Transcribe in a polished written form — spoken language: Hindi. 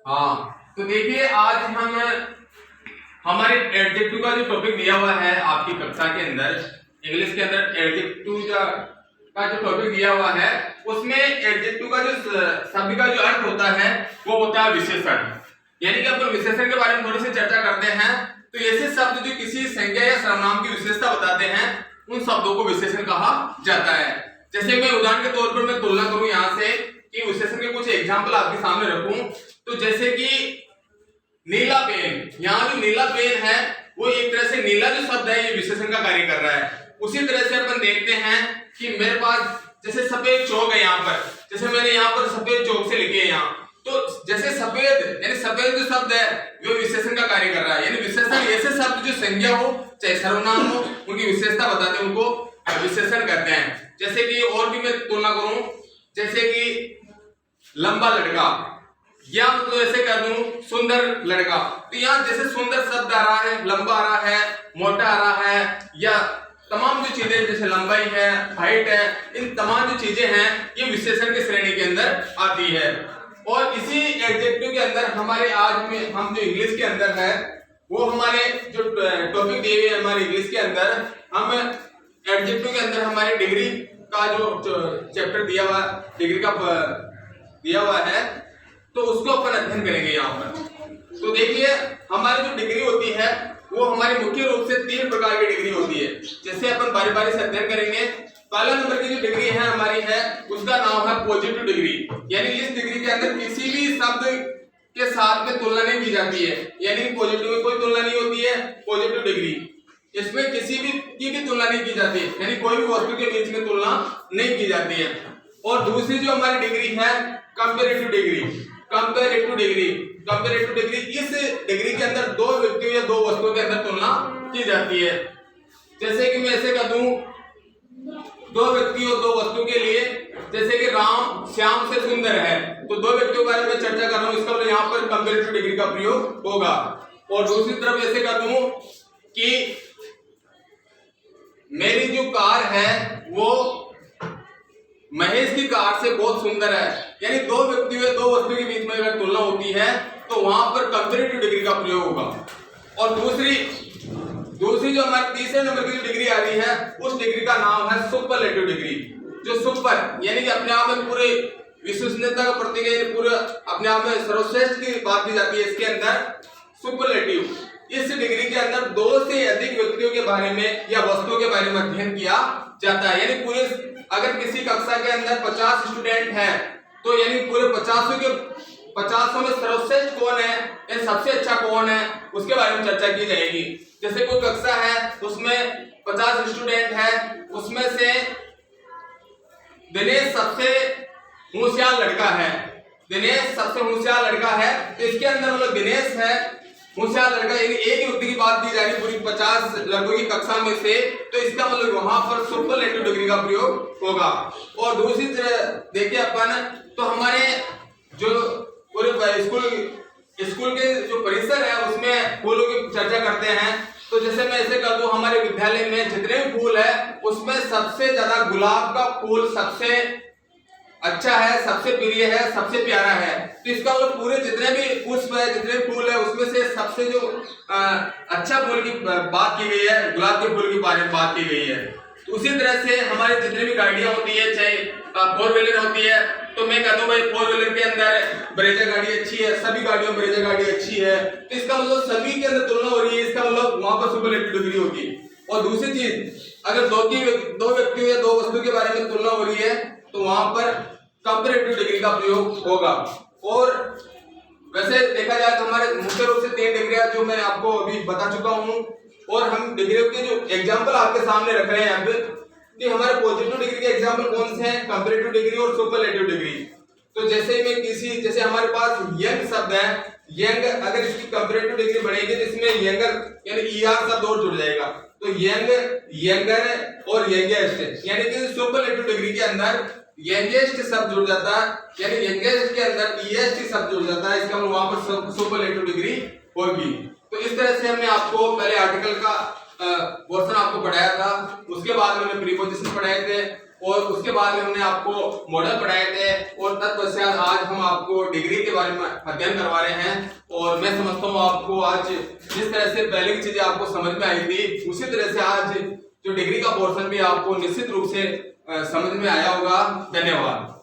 हाँ, तो देखिए आज हम हमारे एडजेक्टिव का जो टॉपिक दिया हुआ है आपकी कक्षा के अंदर, इंग्लिश के अंदर एडजेक्टिव का जो टॉपिक दिया हुआ है उसमें एडजेक्टिव का जो शब्द का जो अर्थ होता है वो होता है विशेषण। यानी कि अपन विशेषण के बारे में थोड़ी सी चर्चा करते हैं। तो ऐसे शब्द जो किसी संज्ञा या सर्वनाम की विशेषता बताते हैं उन शब्दों को विशेषण कहा जाता है। जैसे मैं उदाहरण के तौर पर मैं तुलना करूं यहाँ से कि विशेषण के कुछ एग्जाम्पल आपके सामने रखूं, तो जैसे कि नीला पेन, यहाँ जो नीला पेन है वो एक तरह से नीला जो शब्द है ये विशेषण का कार्य कर रहा है। उसी तरह से अपन देखते हैं कि मेरे पास जैसे सफेद चौक है, यहाँ पर जैसे मैंने यहाँ पर सफेद चौक से लिखे यहाँ, तो जैसे सफेद यानी सफेद जो शब्द है वो विशेषण का कार्य कर रहा है। यानी विशेषण ऐसे शब्द जो संज्ञा हो चाहे सर्वनाम हो उनकी विशेषता बताते हैं उनको विशेषण कहते हैं। जैसे कि और भी मैं तुलना करूं, जैसे कि लंबा लड़का या मतलब ऐसे कह दूं सुंदर लड़का, तो यहाँ जैसे सुंदर शब्द आ रहा है, लंबा आ रहा है, मोटा आ रहा है, या तमाम जो चीजें जैसे लंबाई है, हाइट है, इन तमाम जो चीजें हैं ये विशेषण की श्रेणी के अंदर आती है। और इसी एडजेक्टिव के अंदर हमारे आज में हम जो इंग्लिश के अंदर है वो हमारे जो टॉपिक दिए हुए हमारे इंग्लिश के अंदर हम एडजेक्टिव के अंदर हमारे डिग्री का जो चैप्टर दिया हुआ डिग्री का दिया हुआ है तो उसको अपन अध्ययन करेंगे यहाँ पर। तो देखिए हमारी जो डिग्री होती है वो हमारी मुख्य रूप से 3 प्रकार की डिग्री होती है। जैसे अपन बारी बारी से अध्ययन करेंगे। पहला नंबर की जो डिग्री है हमारी है उसका नाम है पॉजिटिव डिग्री। यानी इस डिग्री के अंदर किसी भी शब्द के साथ में तुलना नहीं की जाती है, यानी पॉजिटिव में कोई तुलना नहीं होती है। पॉजिटिव डिग्री इसमें किसी भी की भी तुलना नहीं की जाती है, यानी कोई भी वस्तु के बीच में तुलना नहीं की जाती है। और दूसरी जो हमारी डिग्री है comparative degree. Comparative degree, comparative degree इस डिग्री के अंदर 2 व्यक्तियों या 2 वस्तुओं के अंदर तुलना की जाती है। जैसे कि मैं ऐसे कह दूं 2 व्यक्ति और 2 वस्तु के लिए, जैसे कि राम श्याम से सुंदर है, तो 2 व्यक्तियों के बारे में चर्चा कर रहा हूं, इसका मतलब यहाँ पर कंपैरेटिव डिग्री का प्रयोग होगा। और दूसरी तरफ ऐसे कह दूं कि मेरी जो कार है वो महेश की कार से बहुत सुंदर है, यानी 2 व्यक्तियों या 2 वस्तु के बीच में अगर तुलना होती है तो वहां पर कंपैरेटिव डिग्री का प्रयोग होगा। और दूसरी जो हमारे तीसरे नंबर की जो डिग्री आ रही है उस डिग्री का नाम है सुपरलेटिव डिग्री। जो सुपर यानी कि अपने आप में पूरे विश्वसनीयता का प्रतीक है, पूरे अपने आप में सर्वश्रेष्ठ की बात की जाती है। इसके अंदर सुपरलेटिव इस डिग्री के अंदर 2 से अधिक व्यक्तियों के बारे में या वस्तुओं के बारे में अध्ययन किया जाता है। यानी पूरे अगर किसी कक्षा के अंदर 50 स्टूडेंट हैं तो यानी पूरे 50 में सर्वश्रेष्ठ कौन है या सबसे अच्छा कौन है उसके बारे में चर्चा की जाएगी। जैसे कोई कक्षा है उसमें 50 स्टूडेंट हैं, उसमें से दिनेश सबसे होशियार लड़का है, दिनेश सबसे होशियार लड़का है, तो इसके अंदर मतलब दिनेश है होशियार लड़का, यानी एक ही व्यक्ति की बात की जा रही पूरी 50 लड़कों की कक्षा में से, तो इसका मतलब वहां पर सुपरलेटिव डिग्री का प्रयोग होगा। और दूसरी तरह देखिए अपन तो हमारे जो पूरे स्कूल के जो परिसर है उसमें फूलों की चर्चा करते हैं। तो जैसे मैं ऐसे कर दूं हमारे विद्यालय में जितने भी फूल है उसमें सबसे ज्यादा गुलाब का फूल सबसे अच्छा है, सबसे प्रिय है, सबसे प्यारा है। तो इसका वो पूरे जितने भी पुष्प है, जितने फूल है उसमें से सबसे जो अच्छा फूल की बात की गई है, गुलाब के फूल की बात की गई है। तो उसी तरह से हमारे जितने भी गाड़ियां होती है, चाहे 4 व्हीलर होती है, तो मैं कहता हूं भाई 4 व्हीलर के अंदर ब्रेजा गाड़ी अच्छी है, सभी गाड़ियों में ब्रेजा गाड़ी अच्छी है, तो इसका मतलब सभी के अंदर तुलना हो रही है, इसका मतलब वहां पर सुपरलेटिव डिग्री होगी। और दूसरी चीज अगर 2 व्यक्तियों या 2 वस्तु के बारे में तुलना हो रही है तो वहां पर कंपैरेटिव डिग्री का प्रयोग होगा। और वैसे देखा जाए तो हमारे मुख्य रूप से 3 डिग्रियां जो मैं आपको अभी बता चुका हूं, और हम डिग्रियों के जो एग्जांपल आपके सामने रख रहे हैं अब कि हमारे पॉजिटिव डिग्री के एग्जांपल कौन से हैं, कंपैरेटिव डिग्री और सुपरलेटिव डिग्री। तो जैसे हमारे पास यंग शब्द है, यंग अगर इसकी कंपैरेटिव डिग्री बढ़ेगी तो इसमें यंगर यानी ईआर शब्द और जुड़ जाएगा, तो यंग, यंगर और यंगेस्ट, यानी कि सुपरलेटिव डिग्री के अंदर यंगेस्ट शब्द जुड़ जाता है, यानी यंगेस्ट के अंदर ईएसटी शब्द जुड़ जाता है, इसका मतलब वहां पर सुपरलेटिव डिग्री होगी। तो इस तरह से हमने आपको पहले आर्टिकल का पोर्शन आपको पढ़ाया था, उसके बाद मैंने प्रीपोजिशन पढ़ाए थे, और उसके बाद में हमने आपको मॉडल पढ़ाए थे और तत्पश्चात आज हम आपको डिग्री के बारे में अध्ययन करवा रहे हैं। और मैं समझता हूँ आपको आज जिस तरह से पहले की चीजें आपको समझ में आई थी उसी तरह से आज जो डिग्री का पोर्शन भी आपको निश्चित रूप से समझ में आया होगा। धन्यवाद।